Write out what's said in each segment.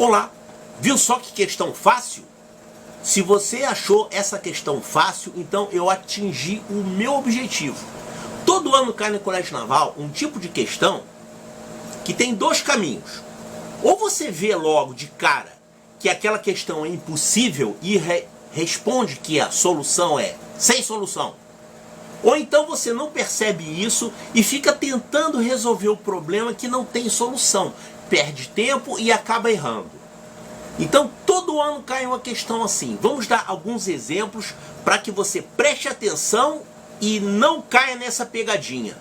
Olá, viu só que questão fácil? Se você achou essa questão fácil, então eu atingi o meu objetivo. Todo ano cai no Colégio Naval um tipo de questão que tem dois caminhos. Ou você vê logo de cara que aquela questão é impossível e responde que a solução é sem solução. Ou então você não percebe isso e fica tentando resolver o problema que não tem solução. Perde tempo e acaba errando. Então todo ano cai uma questão assim. Vamos dar alguns exemplos para que você preste atenção e não caia nessa pegadinha.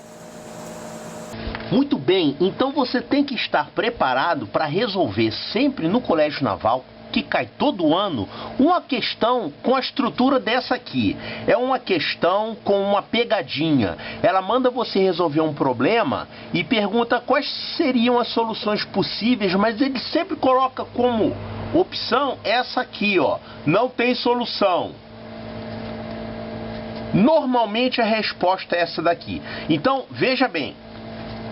Muito bem, então você tem que estar preparado para resolver sempre no Colégio Naval, que cai todo ano, uma questão com a estrutura dessa aqui. É uma questão com uma pegadinha. Ela manda você resolver um problema e pergunta quais seriam as soluções possíveis, mas ele sempre coloca como opção essa aqui, ó. Não tem solução. Normalmente a resposta é essa daqui. Então, veja bem.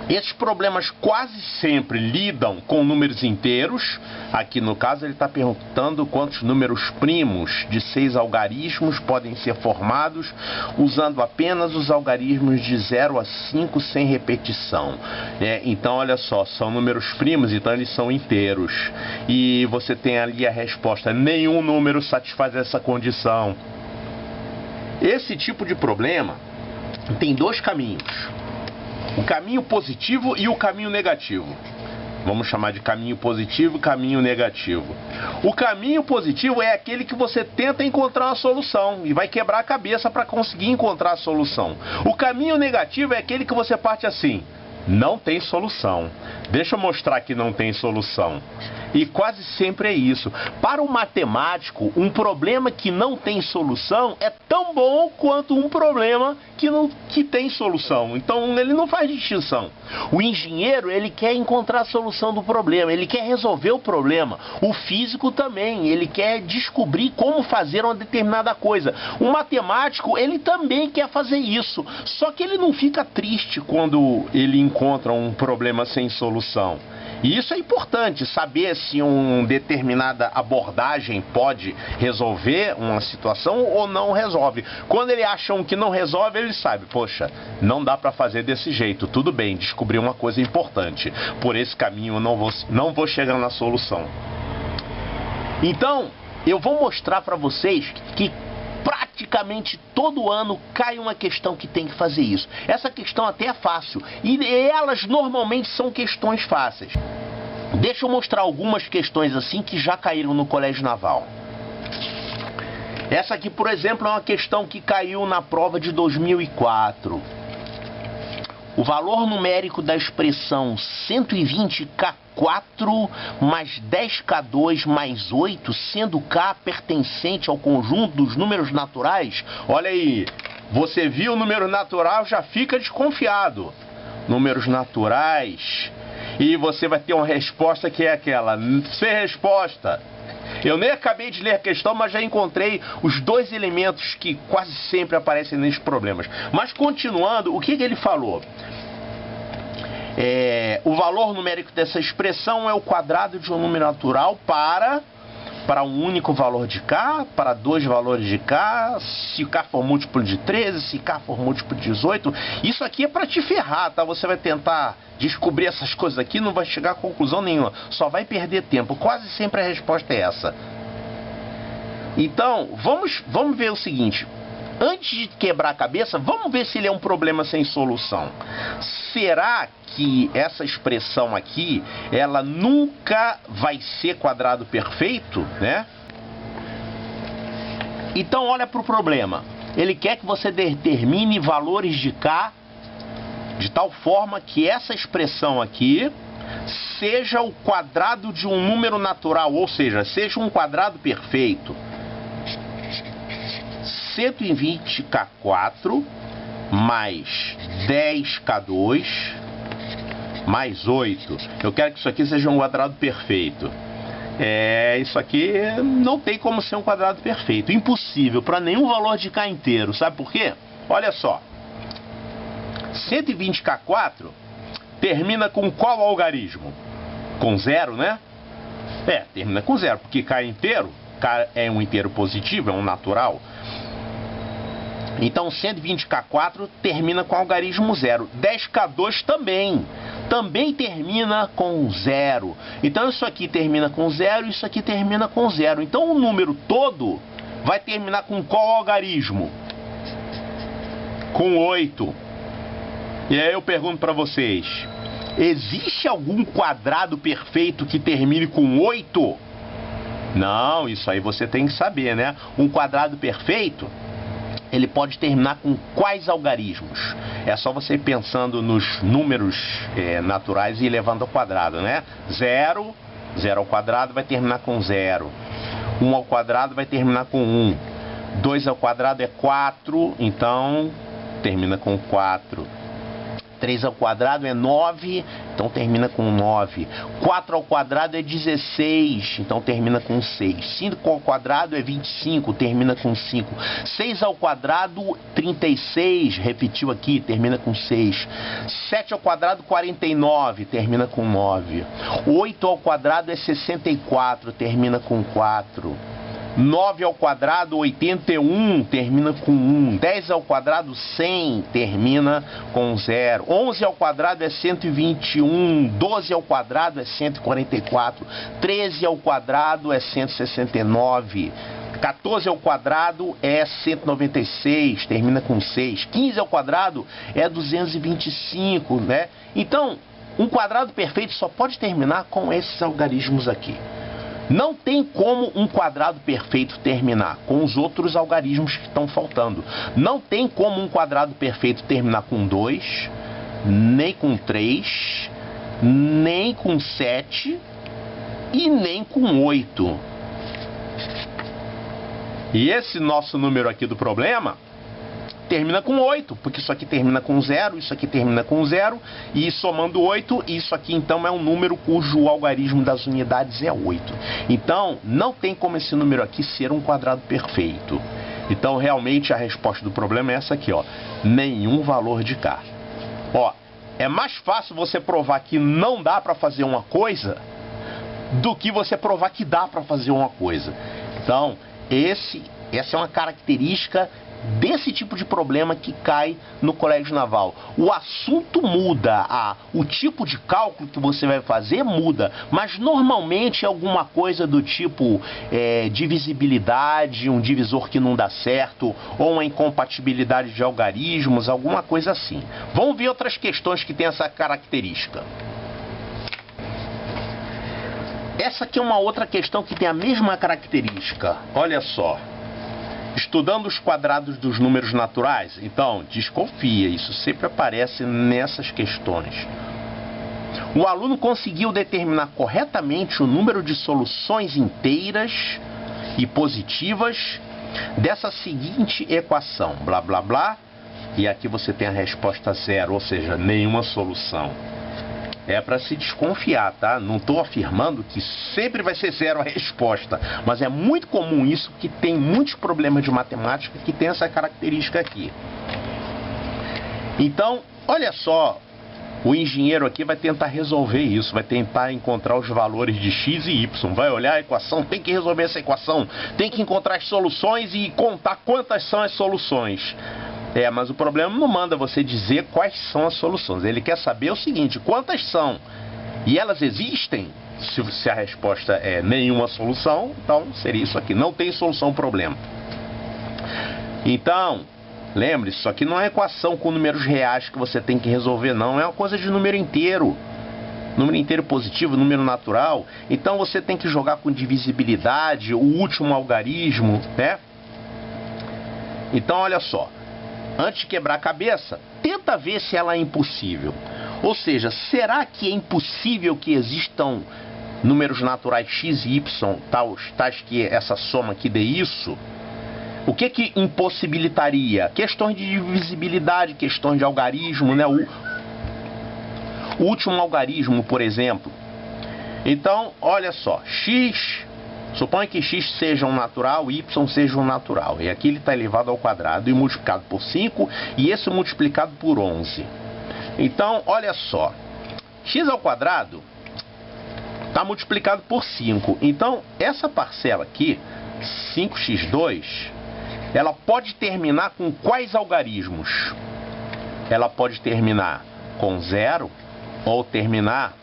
Esses problemas quase sempre lidam com números inteiros. Aqui no caso ele está perguntando quantos números primos de 6 algarismos podem ser formados usando apenas os algarismos de 0 a 5 sem repetição. Então olha só, são números primos, então eles são inteiros. E você tem ali a resposta, nenhum número satisfaz essa condição. Esse tipo de problema tem dois caminhos. O caminho positivo e o caminho negativo. Vamos chamar de caminho positivo e caminho negativo. O caminho positivo é aquele que você tenta encontrar uma solução e vai quebrar a cabeça para conseguir encontrar a solução. O caminho negativo é aquele que você parte assim: não tem solução. Deixa eu mostrar que não tem solução. E quase sempre é isso. Para o matemático, um problema que não tem solução é tão bom quanto um problema que tem solução. Então ele não faz distinção. O engenheiro, ele quer encontrar a solução do problema, ele quer resolver o problema. O físico também, ele quer descobrir como fazer uma determinada coisa. O matemático, ele também quer fazer isso. Só que ele não fica triste quando ele encontra um problema sem solução. E isso é importante, saber se uma determinada abordagem pode resolver uma situação ou não resolve. Quando ele acha um que não resolve, ele sabe, poxa, não dá para fazer desse jeito, tudo bem, descobri uma coisa importante. Por esse caminho eu não vou chegar na solução. Então, eu vou mostrar para vocês que praticamente todo ano cai uma questão que tem que fazer isso. Essa questão até é fácil e elas normalmente são questões fáceis. Deixa eu mostrar algumas questões assim que já caíram no Colégio Naval. Essa aqui, por exemplo, é uma questão que caiu na prova de 2004. O valor numérico da expressão 120K4 mais 10K2 mais 8, sendo K pertencente ao conjunto dos números naturais. Olha aí, você viu o número natural, já fica desconfiado. Números naturais. E você vai ter uma resposta que é aquela, sem resposta. Eu nem acabei de ler a questão, mas já encontrei os dois elementos que quase sempre aparecem nesses problemas. Mas continuando, o que ele falou? O valor numérico dessa expressão é o quadrado de um número natural para um único valor de K, para dois valores de K, se K for múltiplo de 13, se K for múltiplo de 18. Isso aqui é para te ferrar, tá? Você vai tentar descobrir essas coisas aqui, não vai chegar a conclusão nenhuma, só vai perder tempo. Quase sempre a resposta é essa. Então, vamos ver o seguinte. Antes de quebrar a cabeça, vamos ver se ele é um problema sem solução. Será que essa expressão aqui, ela nunca vai ser quadrado perfeito, né? Então olha para o problema. Ele quer que você determine valores de K de tal forma que essa expressão aqui seja o quadrado de um número natural, ou seja, seja um quadrado perfeito. 120K4 mais 10K2 mais 8. Eu quero que isso aqui seja um quadrado perfeito. Isso aqui não tem como ser um quadrado perfeito. Impossível para nenhum valor de K inteiro. Sabe por quê? Olha só. 120K4 termina com qual algarismo? Com 0, né? Termina com 0, porque K é inteiro, K é um inteiro positivo, é um natural. Então 120K4 termina com algarismo 0. 10K2 também termina com 0. Então isso aqui termina com 0 e isso aqui termina com 0. Então o número todo vai terminar com qual algarismo? Com 8. E aí eu pergunto para vocês, existe algum quadrado perfeito que termine com 8? Não, isso aí você tem que saber, né? Um quadrado perfeito, ele pode terminar com quais algarismos? É só você ir pensando nos números naturais e ir levando ao quadrado, né? 0 ao quadrado vai terminar com 0. 1 ao quadrado vai terminar com 1. 2 ao quadrado é 4, então termina com 4. 3 ao quadrado é 9, então termina com 9. 4 ao quadrado é 16, então termina com 6. 5 ao quadrado é 25, termina com 5. 6 ao quadrado, 36, repetiu aqui, termina com 6. 7 ao quadrado, 49, termina com 9. 8 ao quadrado é 64, termina com 4. 9 ao quadrado, 81, termina com 1. 10 ao quadrado, 100, termina com 0. 11 ao quadrado é 121. 12 ao quadrado é 144. 13 ao quadrado é 169. 14 ao quadrado é 196, termina com 6. 15 ao quadrado é 225, né? Então, um quadrado perfeito só pode terminar com esses algarismos aqui. Não tem como um quadrado perfeito terminar com os outros algarismos que estão faltando. Não tem como um quadrado perfeito terminar com 2, nem com 3, nem com 7 e nem com 8. E esse nosso número aqui do problema termina com 8, porque isso aqui termina com 0, isso aqui termina com 0, e somando 8, isso aqui então é um número cujo algarismo das unidades é 8. Então, não tem como esse número aqui ser um quadrado perfeito. Então, realmente, a resposta do problema é essa aqui, ó, nenhum valor de K. Ó, é mais fácil você provar que não dá para fazer uma coisa do que você provar que dá para fazer uma coisa. Então, essa é uma característica desse tipo de problema que cai no Colégio Naval. O assunto muda, o tipo de cálculo que você vai fazer muda, mas normalmente é alguma coisa do tipo divisibilidade, um divisor que não dá certo, ou uma incompatibilidade de algarismos, alguma coisa assim. Vamos ver outras questões que têm essa característica. Essa aqui é uma outra questão que tem a mesma característica. Olha só. Estudando os quadrados dos números naturais, então, desconfia, isso sempre aparece nessas questões. O aluno conseguiu determinar corretamente o número de soluções inteiras e positivas dessa seguinte equação, blá blá blá, e aqui você tem a resposta 0, ou seja, nenhuma solução. É para se desconfiar, tá? Não estou afirmando que sempre vai ser 0 a resposta, mas é muito comum isso, que tem muitos problemas de matemática que tem essa característica aqui. Então, olha só, o engenheiro aqui vai tentar resolver isso, vai tentar encontrar os valores de x e y, vai olhar a equação, tem que resolver essa equação, tem que encontrar as soluções e contar quantas são as soluções. Mas o problema não manda você dizer quais são as soluções. Ele quer saber o seguinte, quantas são? E elas existem? Se a resposta é nenhuma solução, então seria isso aqui. Não tem solução ao problema. Então, lembre-se, isso aqui não é equação com números reais que você tem que resolver, não. É uma coisa de número inteiro. Número inteiro positivo, número natural. Então você tem que jogar com divisibilidade, o último algarismo, né? Então, olha só. Antes de quebrar a cabeça, tenta ver se ela é impossível. Ou seja, será que é impossível que existam números naturais x e y, tais que essa soma aqui dê isso? O que impossibilitaria? Questões de divisibilidade, questões de algarismo, né? O último algarismo, por exemplo. Então, olha só, x... Suponha que x seja um natural, y seja um natural. E aqui ele está elevado ao quadrado e multiplicado por 5, e esse multiplicado por 11. Então, olha só. X ao quadrado está multiplicado por 5. Então, essa parcela aqui, 5x2, ela pode terminar com quais algarismos? Ela pode terminar com 0 ou terminar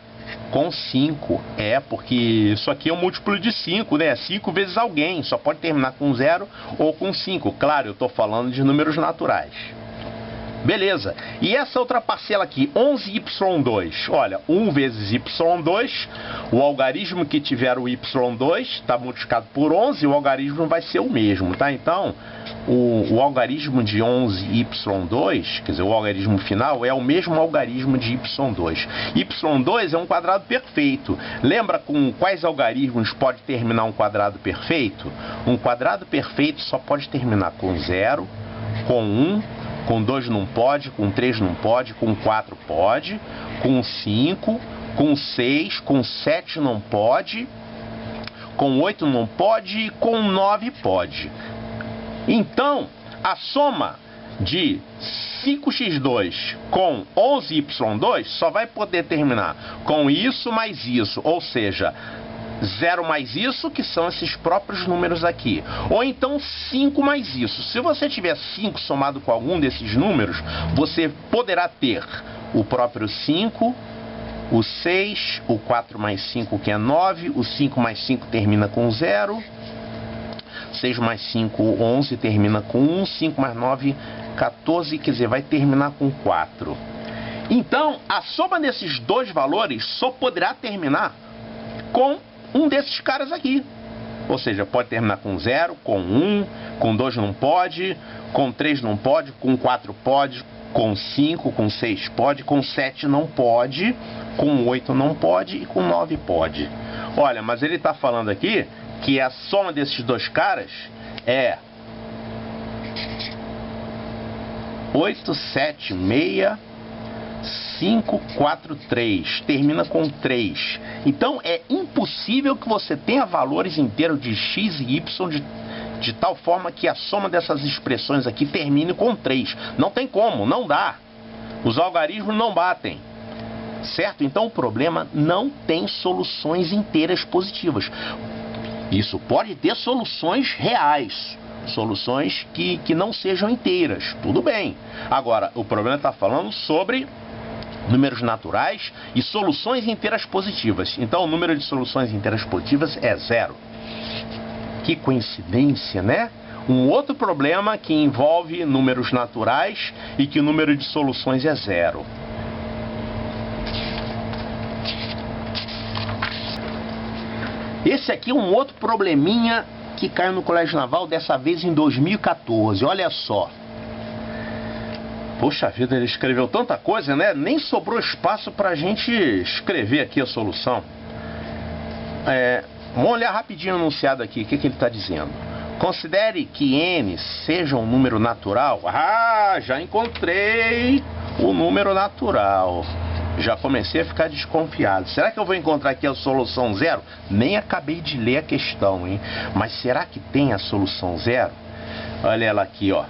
com 5. Porque isso aqui é um múltiplo de 5, né? 5 vezes alguém. Só pode terminar com 0 ou com 5. Claro, eu estou falando de números naturais. Beleza. E essa outra parcela aqui, 11y2. Olha, 1 vezes y2, o algarismo que tiver o y2 está multiplicado por 11, o algarismo vai ser o mesmo, tá? Então, o algarismo de 11y2, quer dizer, o algarismo final, é o mesmo algarismo de y2. y2 é um quadrado perfeito. Lembra com quais algarismos pode terminar um quadrado perfeito? Um quadrado perfeito só pode terminar com 0, com 1, com 2 não pode, com 3 não pode, com 4 pode, com 5, com 6, com 7 não pode, com 8 não pode e com 9 pode. Então, a soma de 5x2 com 11y2 só vai poder terminar com isso mais isso, ou seja, 0 mais isso, que são esses próprios números aqui. Ou então 5 mais isso. Se você tiver 5 somado com algum desses números, você poderá ter o próprio 5, o 6, o 4 mais 5, que é 9, o 5 mais 5 termina com 0, 6 mais 5, 11, termina com 1, 5 mais 9, 14, quer dizer, vai terminar com 4. Então, a soma desses dois valores só poderá terminar com um desses caras aqui. Ou seja, pode terminar com 0, com 1, com 2 não pode, com 3 não pode, com 4 pode, com 5, com 6 pode, com 7 não pode, com 8 não pode e com 9 pode. Olha, mas ele está falando aqui que a soma desses dois caras é 8, 7, 6... 5, 4, 3, termina com 3. Então é impossível que você tenha valores inteiros de x e y de tal forma que a soma dessas expressões aqui termine com 3. Não tem como, não dá. Os algarismos não batem. Certo? Então o problema não tem soluções inteiras positivas. Isso pode ter soluções reais. Soluções que não sejam inteiras. Tudo bem. Agora, o problema está falando sobre números naturais e soluções inteiras positivas. Então o número de soluções inteiras positivas é 0. Que coincidência, né? Um outro problema que envolve números naturais e que o número de soluções é 0. Esse aqui é um outro probleminha que caiu no Colégio Naval, dessa vez em 2014. Olha só. Poxa vida, ele escreveu tanta coisa, né? Nem sobrou espaço para a gente escrever aqui a solução. Vamos olhar rapidinho o enunciado aqui. O que ele está dizendo? Considere que n seja um número natural. Ah, já encontrei o número natural. Já comecei a ficar desconfiado. Será que eu vou encontrar aqui a solução 0? Nem acabei de ler a questão, hein? Mas será que tem a solução 0? Olha ela aqui, ó.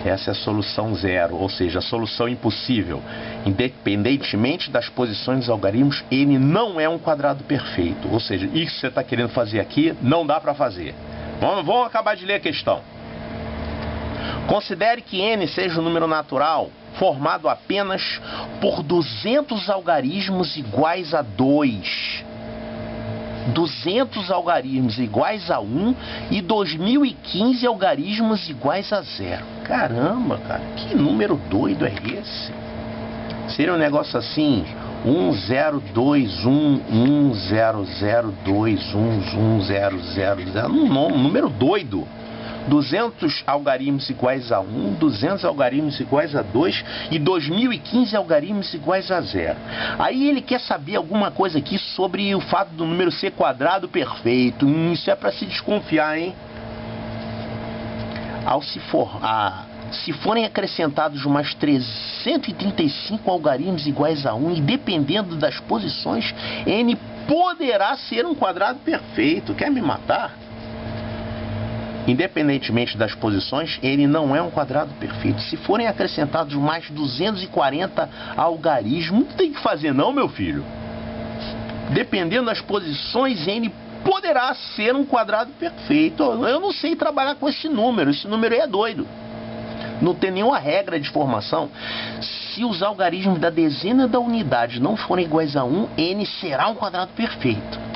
Essa é a solução 0, ou seja, a solução impossível. Independentemente das posições dos algarismos, n não é um quadrado perfeito. Ou seja, isso que você está querendo fazer aqui, não dá para fazer. Vamos acabar de ler a questão. Considere que n seja um número natural formado apenas por 200 algarismos iguais a 2. 200 algarismos iguais a 1 e 2015 algarismos iguais a 0. Caramba, cara, que número doido é esse? Seria um negócio assim, 1021 10021100, um número doido. 200 algarismos iguais a 1, 200 algarismos iguais a 2 e 2015 algarismos iguais a 0. Aí ele quer saber alguma coisa aqui sobre o fato do número ser quadrado perfeito. Isso é para se desconfiar, hein? Se forem acrescentados mais 335 algarismos iguais a 1 e dependendo das posições, n poderá ser um quadrado perfeito. Quer me matar? Independentemente das posições, ele não é um quadrado perfeito. Se forem acrescentados mais 240 algarismos, não tem que fazer não, meu filho. dependendo das posições, n poderá ser um quadrado perfeito. Eu não sei trabalhar com esse número aí é doido. Não tem nenhuma regra de formação. Se os algarismos da dezena da unidade não forem iguais a 1, n será um quadrado perfeito.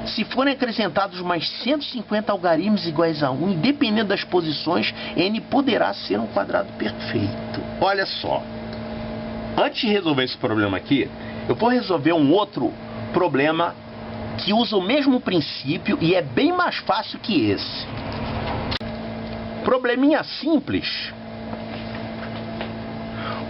Se forem acrescentados mais 150 algarismos iguais a 1, independente das posições, n poderá ser um quadrado perfeito. Olha só. Antes de resolver esse problema aqui, eu vou resolver um outro problema que usa o mesmo princípio e é bem mais fácil que esse. Probleminha simples.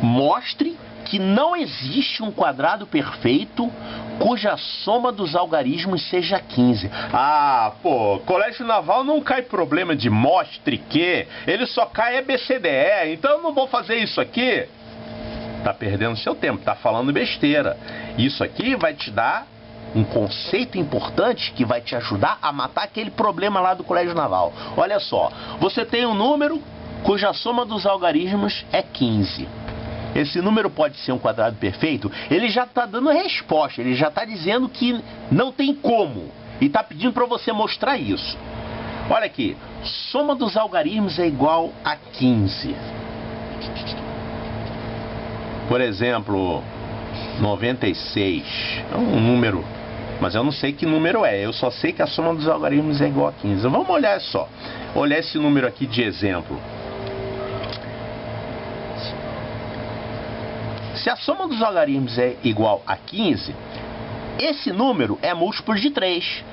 Mostre que não existe um quadrado perfeito cuja soma dos algarismos seja 15. Ah, pô, colégio naval não cai problema de mostre que, ele só cai ABCDE, então eu não vou fazer isso aqui. Tá perdendo seu tempo, tá falando besteira. Isso aqui vai te dar um conceito importante que vai te ajudar a matar aquele problema lá do colégio naval. Olha só, você tem um número cuja soma dos algarismos é 15. Esse número pode ser um quadrado perfeito? Ele já está dando a resposta, ele já está dizendo que não tem como. E está pedindo para você mostrar isso. Olha aqui, soma dos algarismos é igual a 15. Por exemplo, 96. É um número, mas eu não sei que número é. Eu só sei que a soma dos algarismos é igual a 15. Vamos olhar só. Olhar esse número aqui de exemplo. Se a soma dos algarismos é igual a 15, esse número é múltiplo de 3.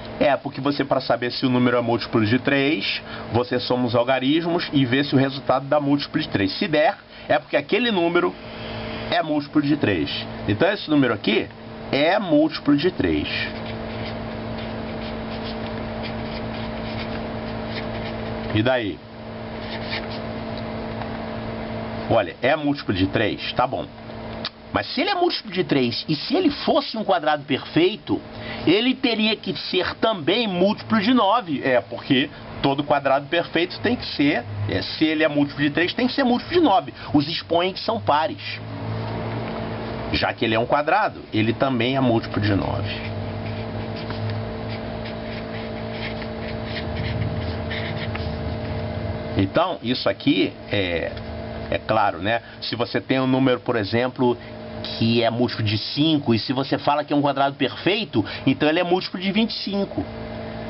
Porque você, para saber se o número é múltiplo de 3, você soma os algarismos e vê se o resultado dá múltiplo de 3. Se der, é porque aquele número é múltiplo de 3. Então esse número aqui é múltiplo de 3. E daí? Olha, é múltiplo de 3, tá bom. Mas se ele é múltiplo de 3 e se ele fosse um quadrado perfeito, ele teria que ser também múltiplo de 9. Porque todo quadrado perfeito tem que ser, se ele é múltiplo de 3, tem que ser múltiplo de 9. Os expoentes são pares. Já que ele é um quadrado, ele também é múltiplo de 9. Então, isso aqui é claro, né? Se você tem um número, por exemplo, que é múltiplo de 5, e se você fala que é um quadrado perfeito, então ele é múltiplo de 25.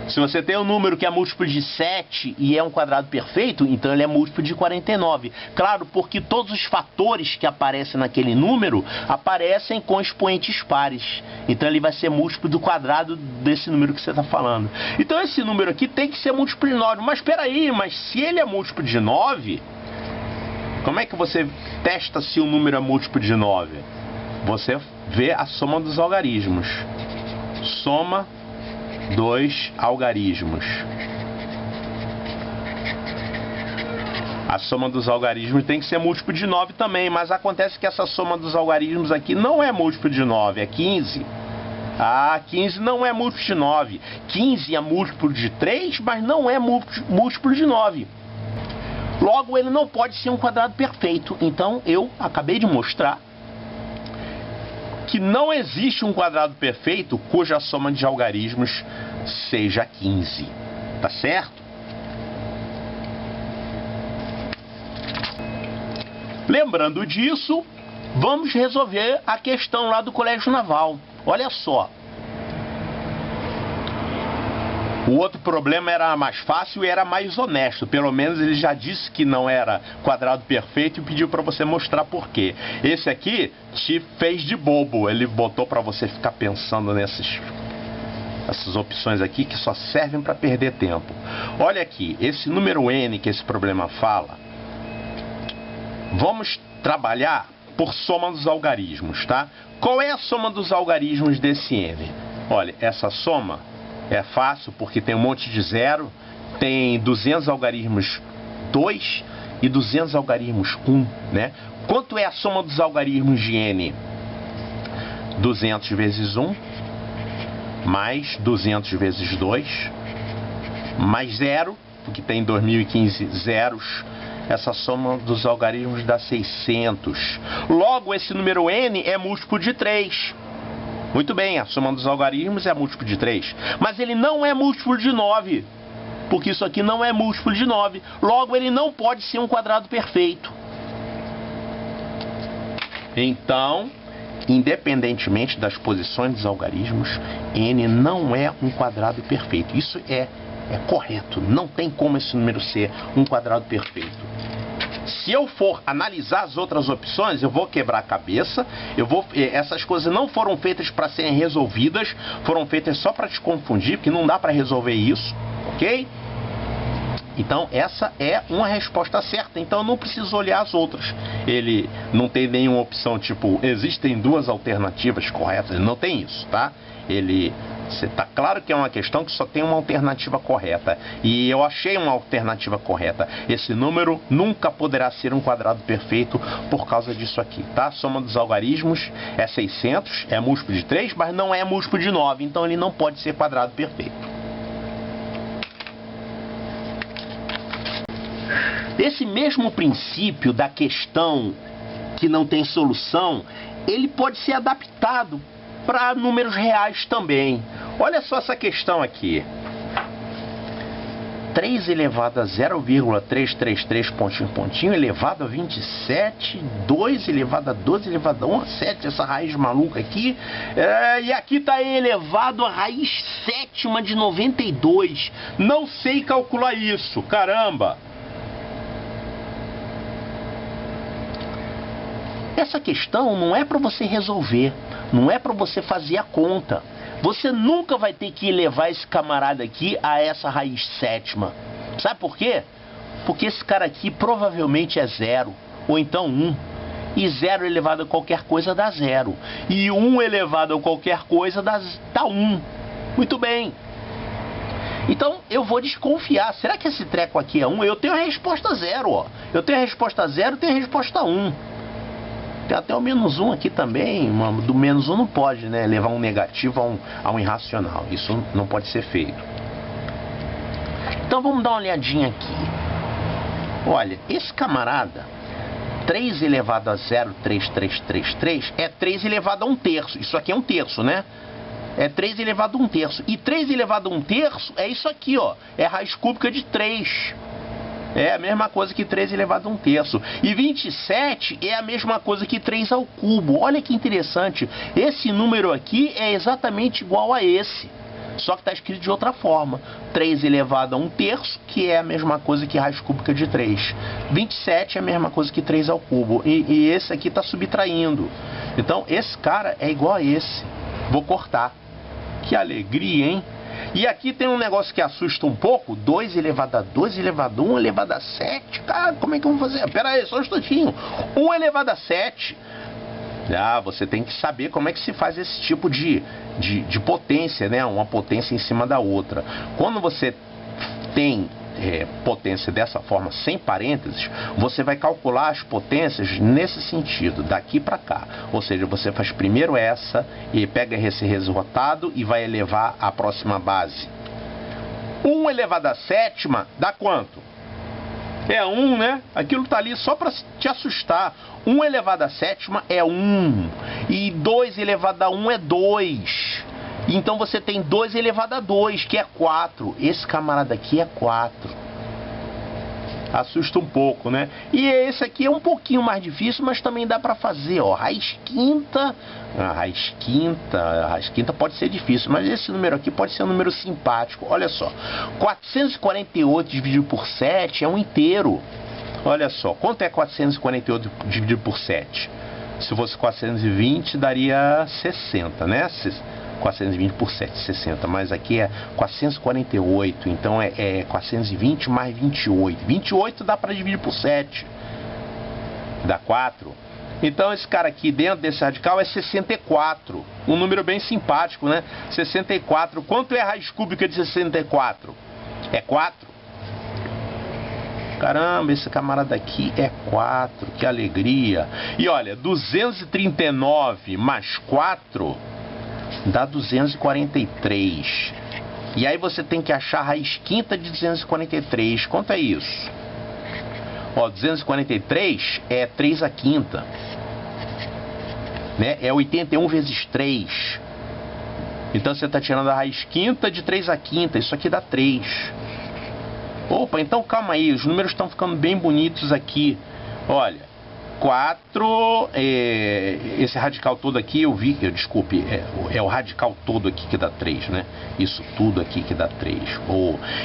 Se você tem um número que é múltiplo de 7 e é um quadrado perfeito, então ele é múltiplo de 49. Claro, porque todos os fatores que aparecem naquele número aparecem com expoentes pares. Então ele vai ser múltiplo do quadrado desse número que você está falando. Então esse número aqui tem que ser múltiplo de 9. Mas espera aí, mas se ele é múltiplo de 9, como é que você testa se o número é múltiplo de 9? Você vê a soma dos algarismos. Soma dos algarismos. A soma dos algarismos tem que ser múltiplo de 9 também, mas acontece que essa soma dos algarismos aqui não é múltiplo de 9, é 15. 15 não é múltiplo de 9. 15 é múltiplo de 3, mas não é múltiplo de 9. Logo, ele não pode ser um quadrado perfeito. Então, eu acabei de mostrar que não existe um quadrado perfeito cuja soma de algarismos seja 15. Tá certo? Lembrando disso, vamos resolver a questão lá do colégio naval. Olha só. O outro problema era mais fácil e era mais honesto. Pelo menos ele já disse que não era quadrado perfeito e pediu para você mostrar por quê. Esse aqui te fez de bobo. Ele botou para você ficar pensando essas opções aqui que só servem para perder tempo. Olha aqui, esse número n que esse problema fala, vamos trabalhar por soma dos algarismos, tá? Qual é a soma dos algarismos desse n? Olha, essa soma é fácil porque tem um monte de zero, tem 200 algarismos 2 e 200 algarismos 1, né? Quanto é a soma dos algarismos de n? 200 vezes 1, mais 200 vezes 2, mais 0, porque tem 2015 zeros. Essa soma dos algarismos dá 600. Logo, esse número n é múltiplo de 3. Muito bem, a soma dos algarismos é múltiplo de 3. Mas ele não é múltiplo de 9. Porque isso aqui não é múltiplo de 9. Logo, ele não pode ser um quadrado perfeito. Então, independentemente das posições dos algarismos, n não é um quadrado perfeito. Isso é correto. Não tem como esse número ser um quadrado perfeito. Se eu for analisar as outras opções, eu vou quebrar a cabeça. Essas coisas não foram feitas para serem resolvidas, foram feitas só para te confundir, porque não dá para resolver isso, ok? Então essa é uma resposta certa, então eu não preciso olhar as outras. Ele não tem nenhuma opção tipo, existem duas alternativas corretas, ele não tem isso, tá? Tá claro que é uma questão que só tem uma alternativa correta. E eu achei uma alternativa correta. Esse número nunca poderá ser um quadrado perfeito por causa disso aqui, tá? A soma dos algarismos é 600, é múltiplo de 3, mas não é múltiplo de 9. Então ele não pode ser quadrado perfeito. Esse mesmo princípio da questão que não tem solução, ele pode ser adaptado para números reais também. Olha só essa questão aqui. 3 elevado a 0,333 pontinho, pontinho, elevado a 27, 2 elevado a 12 elevado a 1 a 7, essa raiz maluca aqui. E aqui está elevado a raiz sétima de 92. Não sei calcular isso, caramba! Essa questão não é para você resolver, não é para você fazer a conta. Você nunca vai ter que elevar esse camarada aqui a essa raiz sétima. Sabe por quê? Porque esse cara aqui provavelmente é 0, ou então 1. E 0 elevado a qualquer coisa dá 0. E 1 elevado a qualquer coisa dá 1. Muito bem. Então eu vou desconfiar. Será que esse treco aqui é 1? Eu tenho a resposta 0, ó. Eu tenho a resposta 0 e tenho a resposta 1. Tem até o menos 1 aqui também. Do menos 1 não pode, né? Levar um negativo a um irracional. Isso não pode ser feito. Então vamos dar uma olhadinha aqui. Olha, esse camarada 3 elevado a 0,3333 é 3 elevado a 1/3. Isso aqui é 1/3, né? É 3 elevado a 1/3. E 3 elevado a 1/3 é isso aqui, ó. É raiz cúbica de 3. É a mesma coisa que 3 elevado a 1/3. E 27 é a mesma coisa que 3 ao cubo. Olha que interessante. Esse número aqui é exatamente igual a esse. Só que está escrito de outra forma. 3 elevado a 1/3, que é a mesma coisa que raiz cúbica de 3. 27 é a mesma coisa que 3 ao cubo. E esse aqui está subtraindo. Então esse cara é igual a esse. Vou cortar. Que alegria, hein? E aqui tem um negócio que assusta um pouco. 2 elevado a 2 elevado a 1 elevado a 7. Cara, como é que eu vou fazer? Pera aí, só um instantinho. 1 elevado a 7. Você tem que saber como é que se faz esse tipo de potência, né? Uma potência em cima da outra. Quando você tem potência dessa forma, sem parênteses, você vai calcular as potências nesse sentido, daqui para cá. Ou seja, você faz primeiro essa e pega esse resultado e vai elevar a próxima base. 1 elevado a sétima dá quanto? É 1, né? Aquilo tá ali só para te assustar. 1 elevado a sétima é 1. E 2 elevado a 1 é 2. Então você tem 2 elevado a 2, que é 4. Esse camarada aqui é 4. Assusta um pouco, né? E esse aqui é um pouquinho mais difícil, mas também dá para fazer, ó. Raiz quinta. A raiz quinta pode ser difícil, mas esse número aqui pode ser um número simpático. Olha só. 448 dividido por 7 é um inteiro. Olha só. Quanto é 448 dividido por 7? Se fosse 420, daria 60, né? 420 por 7, 60, mas aqui é 448, então é 420 mais 28. 28 dá para dividir por 7, dá 4. Então esse cara aqui dentro desse radical é 64, um número bem simpático, né? 64, quanto é a raiz cúbica de 64? É 4. Caramba, esse camarada aqui é 4, que alegria. E olha, 239 mais 4... dá 243. E aí você tem que achar a raiz quinta de 243. Quanto é isso? Ó, 243 é 3 à quinta. Né? É 81 vezes 3. Então você está tirando a raiz quinta de 3 a quinta, isso aqui dá 3. Opa, então calma aí, os números estão ficando bem bonitos aqui. Olha, 4, esse radical todo aqui, desculpe, é o radical todo aqui que dá 3, né? Isso tudo aqui que dá 3.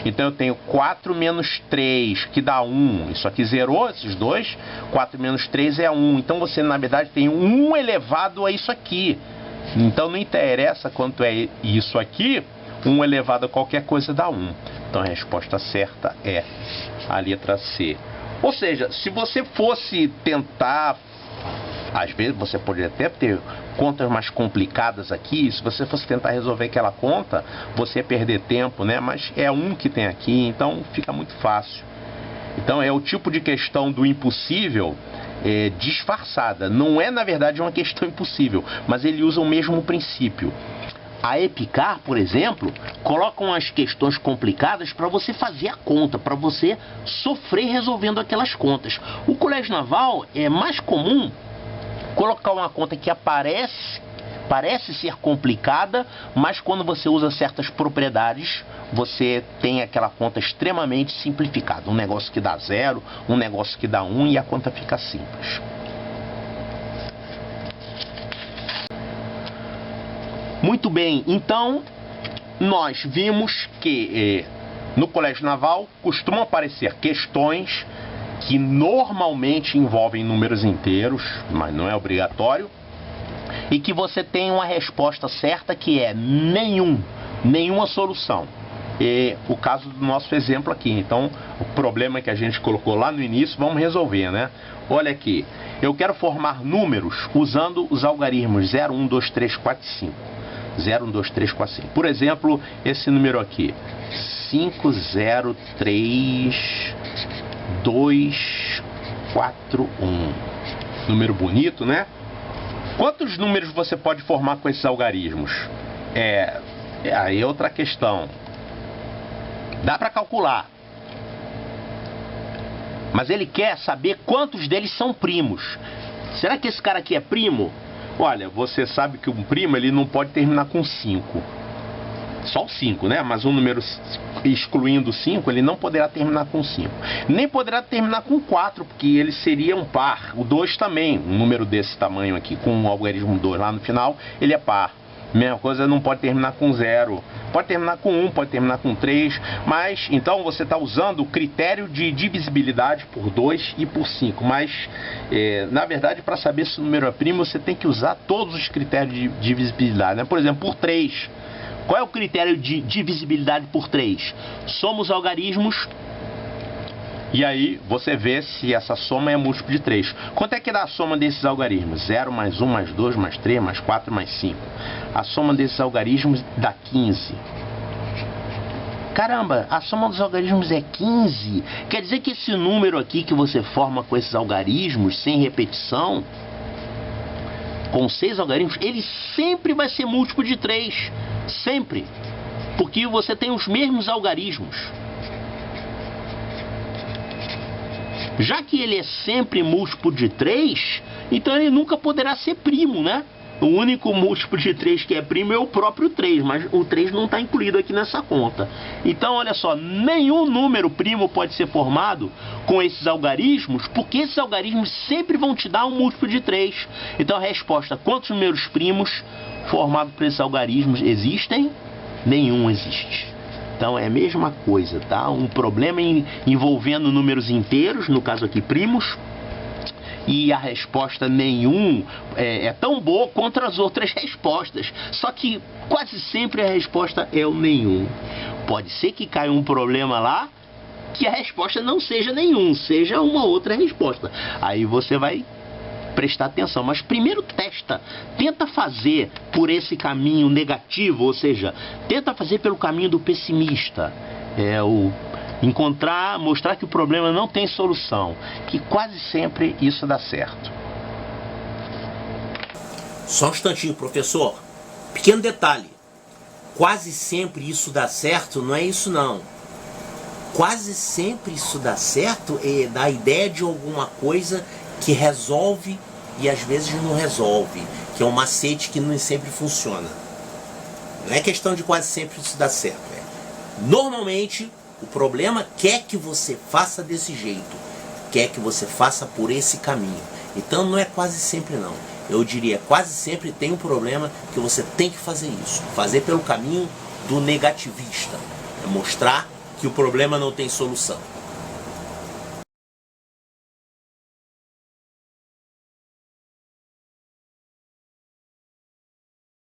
Então eu tenho 4 menos 3, que dá 1. Isso aqui zerou, esses dois. 4 menos 3 é 1. Então você, na verdade, tem 1 elevado a isso aqui. Então não interessa quanto é isso aqui, 1 elevado a qualquer coisa dá 1. Então a resposta certa é a letra C. Ou seja, se você fosse tentar, às vezes você poderia até ter contas mais complicadas aqui, se você fosse tentar resolver aquela conta, você ia perder tempo, né? Mas é 1 que tem aqui, então fica muito fácil. Então é o tipo de questão do impossível disfarçada. Não é, na verdade, uma questão impossível, mas ele usa o mesmo princípio. A EPICAR, por exemplo, coloca umas questões complicadas para você fazer a conta, para você sofrer resolvendo aquelas contas. O Colégio Naval é mais comum colocar uma conta que parece ser complicada, mas quando você usa certas propriedades, você tem aquela conta extremamente simplificada. Um negócio que dá 0, um negócio que dá 1 e a conta fica simples. Muito bem, então nós vimos que no Colégio Naval costumam aparecer questões que normalmente envolvem números inteiros, mas não é obrigatório, e que você tem uma resposta certa que é nenhuma solução. O caso do nosso exemplo aqui. Então, o problema que a gente colocou lá no início, vamos resolver, né? Olha aqui, eu quero formar números usando os algarismos 0, 1, 2, 3, 4 e 5. 0, 1, 2, 3, 4, 5. Por exemplo, esse número aqui. 5, 0, 3, 2, 4, 1. Número bonito, né? Quantos números você pode formar com esses algarismos? Aí é outra questão. Dá para calcular. Mas ele quer saber quantos deles são primos. Será que esse cara aqui é primo? Olha, você sabe que um primo ele não pode terminar com 5. Só o 5, né? Mas um número excluindo o 5, ele não poderá terminar com 5. Nem poderá terminar com 4, porque ele seria um par. O 2 também, um número desse tamanho aqui, com o algarismo 2 lá no final, ele é par. Mesma coisa, não pode terminar com 0. Pode terminar com 1, pode terminar com 3. Mas, então, você está usando o critério de divisibilidade por 2 e por 5. Mas, na verdade, para saber se o número é primo, você tem que usar todos os critérios de divisibilidade, né? Por exemplo, por 3. Qual é o critério de divisibilidade por 3? Soma os algarismos e aí você vê se essa soma é múltiplo de 3. Quanto é que dá a soma desses algarismos? 0 mais 1 mais 2 mais 3 mais 4 mais 5. A soma desses algarismos dá 15. Caramba, a soma dos algarismos é 15. Quer dizer que esse número aqui que você forma com esses algarismos, sem repetição, com 6 algarismos, ele sempre vai ser múltiplo de 3. Sempre. Porque você tem os mesmos algarismos. Já que ele é sempre múltiplo de 3, então ele nunca poderá ser primo, né? O único múltiplo de 3 que é primo é o próprio 3, mas o 3 não está incluído aqui nessa conta. Então, olha só, nenhum número primo pode ser formado com esses algarismos, porque esses algarismos sempre vão te dar um múltiplo de 3. Então a resposta, quantos números primos formados por esses algarismos existem? Nenhum existe. Então é a mesma coisa, tá? Um problema envolvendo números inteiros, no caso aqui primos, e a resposta nenhum é tão boa quanto as outras respostas. Só que quase sempre a resposta é o nenhum. Pode ser que caia um problema lá que a resposta não seja nenhum, seja uma outra resposta. Aí você vai prestar atenção, mas primeiro tenta fazer por esse caminho negativo, ou seja, tenta fazer pelo caminho do pessimista, mostrar que o problema não tem solução, que quase sempre isso dá certo. Só um instantinho, professor. Pequeno detalhe, quase sempre isso dá certo, não é isso não. Quase sempre isso dá certo dá a ideia de alguma coisa que resolve e às vezes não resolve, que é um macete que nem sempre funciona. Não é questão de quase sempre isso dar certo. Normalmente, o problema quer que você faça desse jeito, quer que você faça por esse caminho. Então não é quase sempre não. Eu diria, quase sempre tem um problema que você tem que fazer isso. Fazer pelo caminho do negativista. É mostrar que o problema não tem solução.